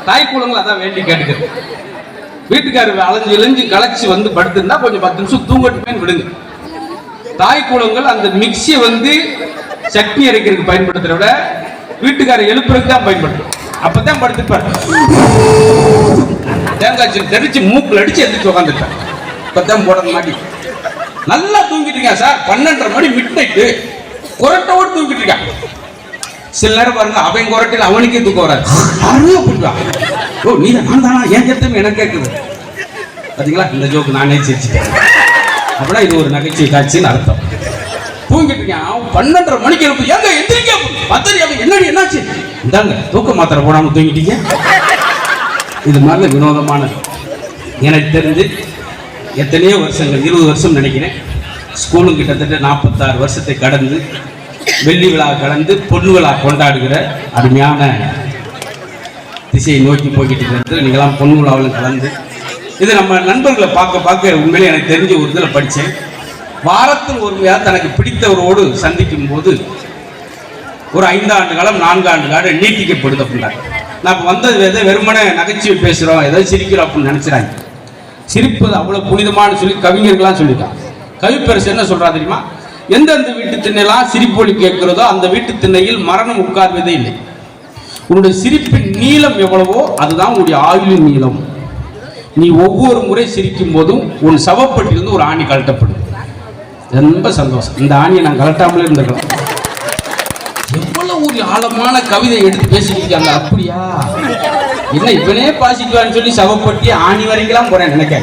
தாய் குளங்கள் அதான் வேண்டி கேட்டுக்கிறது. வீட்டுக்காரர் அலைஞ்சு இழைஞ்சு களைச்சு வந்து படுத்திருந்தா கொஞ்சம் 10 நிமிஷம் தூங்கட்டுமே விடுங்க. தாய் குளங்கள் அந்த மிக்சியை வந்து சட்னி அரைக்கிறதுக்கு பயன்படுத்துறத விட வீட்டுக்காரர் எழுப்புறதுக்கு தான் பயன்படுத்தும். அப்பதான் படுத்துப்பார், தேங்காய் தெரிச்சு மூக்குல அடிச்சு எந்திரிச்சு உட்காந்துருப்பார். இப்பதான் போட மாட்டி நல்லா தூங்கிட்டு இருக்கா சார். 12:30 மணி மிட் நைட்டு கொரட்டோடு தூங்கிட்டு இருக்கான். சில நேரம் பாருங்க, அவன் கொரட்டில் அவனுக்கே தூக்கம் வராது. ஓ நீ நான் தானா ஏன் கேட்டமே எனக்கு கேட்குது. பாத்தீங்களா, இந்த ஜோக்கு நானே சிரிச்சுட்டேன். அப்படின்னா இது ஒரு நகைச்சுவை காட்சின்னு அர்த்தம். தூங்கிட்டு இருக்கான். அவன் 12:30 மணிக்கு எழுப்பு, எங்க எந்திரிக்க பத்தரி. அவன் என்னடி என்னாச்சு? இந்தாங்க தூக்க மாத்திரை போடாம தூங்கிட்டீங்க. இது மாதிரி வினோதமானது. எனக்கு தெரிஞ்சு எத்தனையோ வருஷங்கள், 20 வருஷம் நினைக்கிறேன். ஸ்கூலும் கிட்டத்தட்ட 46 வருஷத்தை கடந்து வெள்ளி விழா கடந்து பொண்ணு விழா கொண்டாடுகிற அருமையான திசையை நோக்கி போய்கிட்டு இருக்கிறது. நீங்களாம் பொண்ணு விழாவில் கலந்து இது நம்ம நண்பர்களை பார்க்க பார்க்க உண்மையிலே எனக்கு தெரிஞ்ச ஒரு இதில் படித்தேன். வாரத்தில் ஒரு முறையாக தனக்கு பிடித்தவரோடு சந்திக்கும் போது ஒரு 5 ஆண்டு காலம் 4 ஆண்டு காலம் நீட்டிக்கப்படுது அப்படின்னாங்க. நான் வந்தது எதை வெறுமனே நகைச்சுவை பேசுகிறோம், ஏதோ சிரிக்கிறோம் அப்படின்னு நினச்சிடாங்க. சிரிப்பது அவ்வளோ புனிதமானு சொல்லி கவிஞர்கள்லாம் சொல்லிட்டாங்க. கவிப்பரிசு என்ன சொல்றா தெரியுமா? எந்தெந்த வீட்டு திண்ணையெல்லாம் சிரிப்பொலி கேட்கிறதோ அந்த வீட்டு திண்ணையில் மரணம் உட்கார்வதே இல்லை. உன்னுடைய சிரிப்பின் நீளம் எவ்வளவோ அதுதான் உன்னுடைய ஆயுளின் நீளம். நீ ஒவ்வொரு முறை சிரிக்கும் போதும் உன் சவப்பட்டிலிருந்து ஒரு ஆணி கழட்டப்படும். ரொம்ப சந்தோஷம். இந்த ஆணியை நான் கழட்டாமலே இருந்திருக்கலாம். எவ்வளவு ஒரு ஆழமான கவிதை எடுத்து பேசிக்கிட்டாங்க. அப்படியா என்ன இவனே பாசிட்டிவான்னு சொல்லி சவப்பட்டி ஆணி வரைக்கும் போறேன் நினைக்க.